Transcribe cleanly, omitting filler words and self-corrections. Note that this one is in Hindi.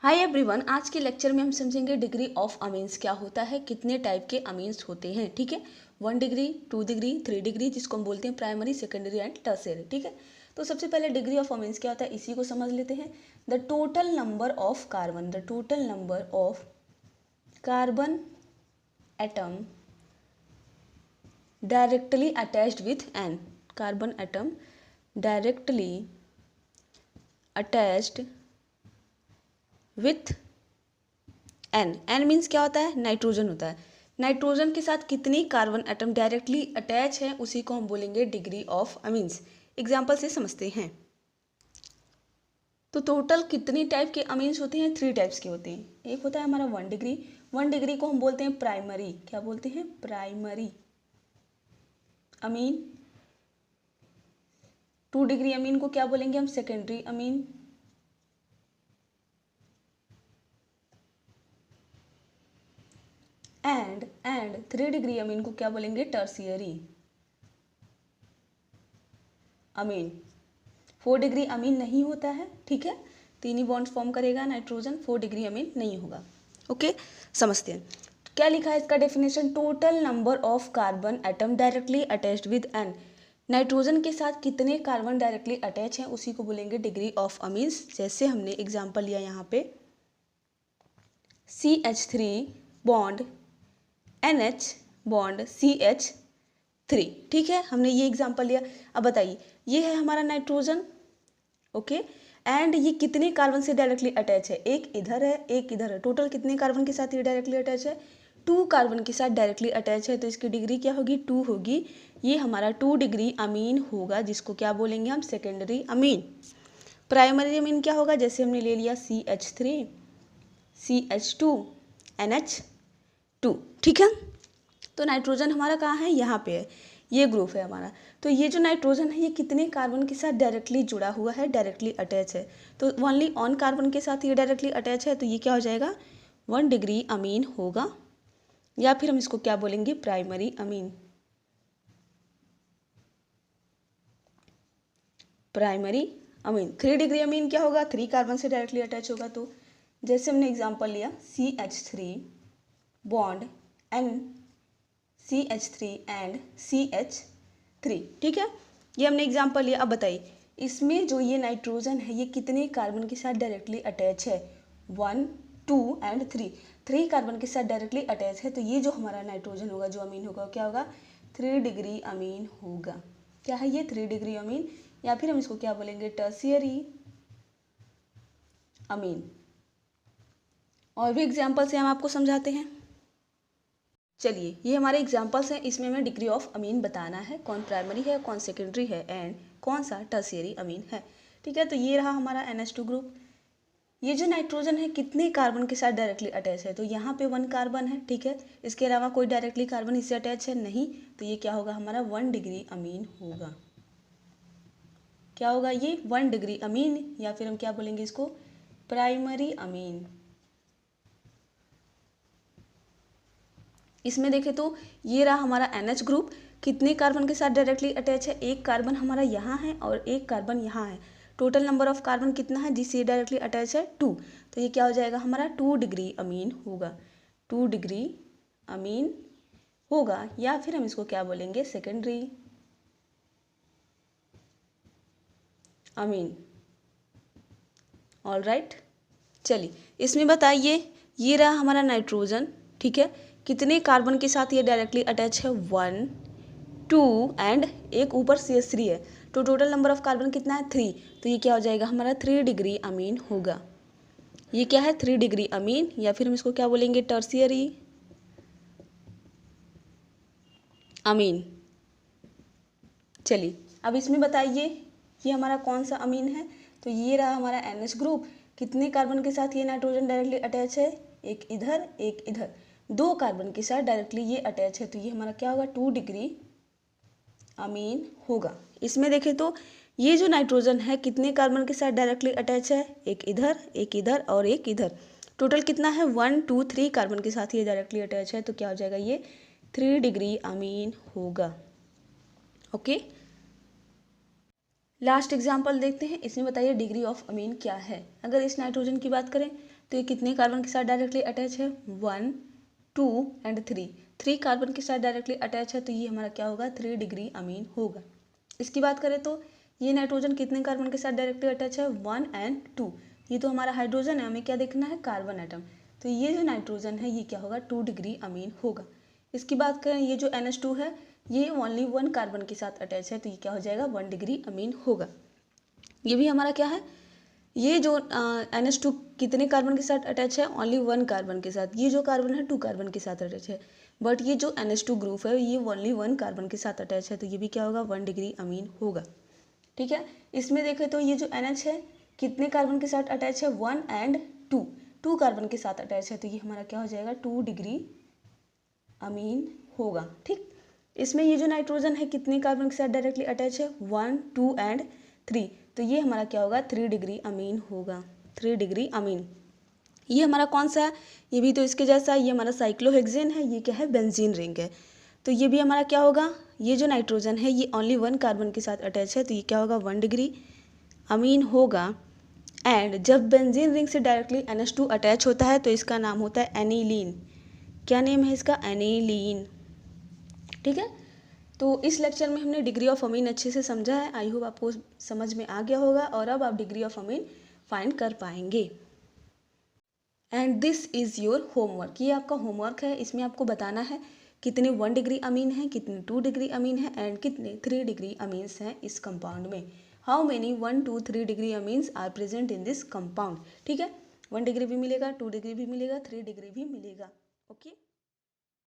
हाय एवरीवन, आज के लेक्चर में हम समझेंगे डिग्री ऑफ अमीन्स क्या होता है, कितने टाइप के अमीन्स होते हैं। ठीक है, 1 डिग्री, 2 डिग्री, 3 डिग्री, जिसको हम बोलते हैं प्राइमरी, सेकेंडरी एंड टर्शियरी। ठीक है, तो सबसे पहले डिग्री ऑफ अमीन्स क्या होता है इसी को समझ लेते हैं। The total number of carbon, the total number of carbon atom directly attached with N, carbon atom directly attached with N. N means क्या होता है, नाइट्रोजन होता है। नाइट्रोजन के साथ कितनी कार्बन एटम डायरेक्टली अटैच है उसी को हम बोलेंगे डिग्री ऑफ अमीन्स। एग्जाम्पल से समझते हैं। तो टोटल कितनी टाइप के अमीन्स होते हैं, 3 टाइप्स के होते हैं। एक होता है हमारा 1 डिग्री, 1 डिग्री को हम बोलते हैं प्राइमरी। क्या बोलते हैं, प्राइमरी अमीन। 2 डिग्री अमीन को क्या बोलेंगे हम, secondary amine. And 3 degree amine को क्या बोलेंगे, टर्शियरी अमीन। 4 डिग्री अमीन नहीं होता है। ठीक है, 3 ही बॉन्ड्स फॉर्म करेगा नाइट्रोजन, 4 डिग्री अमीन नहीं होगा। ओके, समझते हैं क्या लिखा है इसका definition. Total number of carbon atom directly attached with N, nitrogen के साथ कितने कार्बन डायरेक्टली अटैच हैं उसी को बोलेंगे डिग्री ऑफ अमीन्स। जैसे हमने एग्जाम्पल लिया यहाँ पे CH3 bond NH bond CH3। ठीक है, हमने ये एग्जाम्पल लिया। अब बताइए, ये है हमारा नाइट्रोजन। ओके, एंड ये कितने कार्बन से डायरेक्टली अटैच है, एक इधर है एक इधर है। टोटल कितने कार्बन के साथ ये डायरेक्टली अटैच है, 2 कार्बन के साथ डायरेक्टली अटैच है। तो इसकी डिग्री क्या होगी, 2 होगी। ये हमारा 2 डिग्री अमीन होगा, जिसको क्या बोलेंगे हम, सेकेंडरी अमीन। प्राइमरी अमीन क्या होगा, जैसे हमने ले लिया CH3 CH2 NH2। ठीक है, तो नाइट्रोजन हमारा कहाँ है, यहाँ पे है, ये ग्रुप है हमारा। तो ये जो नाइट्रोजन है ये कितने कार्बन के साथ डायरेक्टली जुड़ा हुआ है, डायरेक्टली अटैच है। तो ओनली ऑन कार्बन के साथ ये डायरेक्टली अटैच है, तो ये क्या हो जाएगा, 1 डिग्री अमीन होगा, या फिर हम इसको क्या बोलेंगे, primary amine. Primary amine. 3 degree amine क्या होगा, 3 कार्बन से डायरेक्टली अटैच होगा। तो जैसे हमने एग्जाम्पल लिया CH3 bond CH3 and CH3। ठीक है, ये हमने एग्जाम्पल लिया। अब बताइए, इसमें जो ये नाइट्रोजन है ये कितने कार्बन के साथ डायरेक्टली अटैच है, 1 2 एंड 3। 3 कार्बन के साथ डायरेक्टली अटैच है। तो ये जो हमारा नाइट्रोजन होगा, जो अमीन होगा, क्या होगा, 3 डिग्री अमीन होगा। क्या है ये, 3 डिग्री अमीन, या फिर हम इसको क्या बोलेंगे, टर्शियरी अमीन। और भी एग्जाम्पल से हम आपको समझाते हैं। चलिए, ये हमारे एग्जाम्पल्स हैं, इसमें हमें डिग्री ऑफ अमीन बताना है, कौन प्राइमरी है, कौन सेकेंडरी है, एंड कौन सा टर्शियरी अमीन है। ठीक है, तो ये रहा हमारा NH2 ग्रुप। ये जो नाइट्रोजन है कितने कार्बन के साथ डायरेक्टली अटैच है, तो यहाँ पे 1 कार्बन है। ठीक है, इसके अलावा कोई डायरेक्टली कार्बन इससे अटैच है नहीं, तो ये क्या होगा, हमारा 1 डिग्री अमीन होगा। क्या होगा ये, 1 डिग्री अमीन, या फिर हम क्या बोलेंगे इसको, प्राइमरी अमीन। इसमें देखें तो ये रहा हमारा NH ग्रुप, कितने कार्बन के साथ डायरेक्टली अटैच है, एक कार्बन हमारा यहाँ है और एक कार्बन यहाँ है। टोटल नंबर ऑफ कार्बन कितना है जिससे डायरेक्टली अटैच है, 2। तो ये क्या हो जाएगा, हमारा 2 डिग्री अमीन होगा। 2 डिग्री अमीन होगा, या फिर हम इसको क्या बोलेंगे, सेकेंडरी अमीन। ऑल राइट, चलिए इसमें बताइए, ये रहा हमारा नाइट्रोजन। ठीक है, कितने कार्बन के साथ ये डायरेक्टली अटैच है, 1 2 एंड एक ऊपर CH3 है। तो टोटल नंबर ऑफ कार्बन कितना है, 3। तो ये क्या हो जाएगा, हमारा 3 डिग्री अमीन होगा। ये क्या है, 3 डिग्री अमीन, या फिर हम इसको क्या बोलेंगे, टर्शियरी अमीन। चलिए अब इसमें बताइए, ये हमारा कौन सा अमीन है। तो ये रहा हमारा NH ग्रुप, कितने कार्बन के साथ ये नाइट्रोजन डायरेक्टली अटैच है, एक इधर एक इधर। 2 कार्बन के साथ डायरेक्टली ये अटैच है, तो ये हमारा क्या होगा, 2 डिग्री अमीन होगा। इसमें देखें तो ये जो नाइट्रोजन है कितने कार्बन के साथ डायरेक्टली अटैच है, एक इधर और एक इधर। टोटल कितना है, 1 2 3 कार्बन के साथ ये डायरेक्टली अटैच है, तो क्या हो जाएगा, ये 3 डिग्री अमीन होगा। ओके, लास्ट एग्जाम्पल देखते हैं। इसमें बताइए डिग्री ऑफ अमीन क्या है। अगर इस नाइट्रोजन की बात करें तो ये कितने कार्बन के साथ डायरेक्टली अटैच है, 1 2 एंड 3 कार्बन के साथ डायरेक्टली अटैच है, तो ये हमारा क्या होगा, 3 डिग्री अमीन होगा। इसकी बात करें तो ये नाइट्रोजन कितने कार्बन के साथ डायरेक्टली अटैच है, 1 एंड 2। ये तो हमारा हाइड्रोजन है, हमें क्या देखना है, कार्बन एटम। तो ये जो नाइट्रोजन है ये क्या होगा, 2 डिग्री अमीन होगा। इसकी बात करें ये जो NH2 है ये ओनली 1 कार्बन के साथ अटैच है, तो ये क्या हो जाएगा, 1 डिग्री अमीन होगा। ये भी हमारा क्या है, ये जो NH2 कितने कार्बन के साथ अटैच है, ओनली 1 कार्बन के साथ। ये जो कार्बन है 2 कार्बन के साथ अटैच है, बट ये जो NH2 ग्रुप है ये ओनली 1 कार्बन के साथ अटैच है, तो ये भी क्या होगा, 1 डिग्री अमीन होगा। ठीक है, इसमें देखें तो ये जो NH है कितने कार्बन के साथ अटैच है, 1 एंड 2 कार्बन के साथ अटैच है, तो ये हमारा क्या हो जाएगा, 2 डिग्री अमीन होगा। ठीक, इसमें ये जो नाइट्रोजन है कितने कार्बन के साथ डायरेक्टली अटैच है, 1 2 एंड 3, तो ये हमारा क्या होगा, 3 डिग्री अमीन होगा, 3 डिग्री अमीन। ये हमारा कौन सा है, ये भी तो इसके जैसा है, ये हमारा साइक्लोहेक्सेन है, ये क्या है, बेंजीन रिंग है। तो ये भी हमारा क्या होगा, ये जो नाइट्रोजन है ये ओनली 1 कार्बन के साथ अटैच है, तो ये क्या होगा, 1 डिग्री अमीन होगा। एंड जब बेंजीन रिंग से डायरेक्टली NH2 अटैच होता है तो इसका नाम होता है एनिलीन। क्या नेम है इसका, एनिलीन। ठीक है, तो इस लेक्चर में हमने डिग्री ऑफ अमीन अच्छे से समझा है। आई होप आपको समझ में आ गया होगा और अब आप डिग्री ऑफ अमीन फाइंड कर पाएंगे। And this is your homework, ये आपका होमवर्क है। इसमें आपको बताना है कितने 1 डिग्री अमीन हैं, कितने 2 डिग्री अमीन हैं एंड कितने 3 डिग्री अमीन्स हैं इस कंपाउंड में। How many 1 2 3 degree amines are present in this compound. ठीक है, 1 डिग्री भी मिलेगा, 2 डिग्री भी मिलेगा, 3 डिग्री भी मिलेगा। ओके।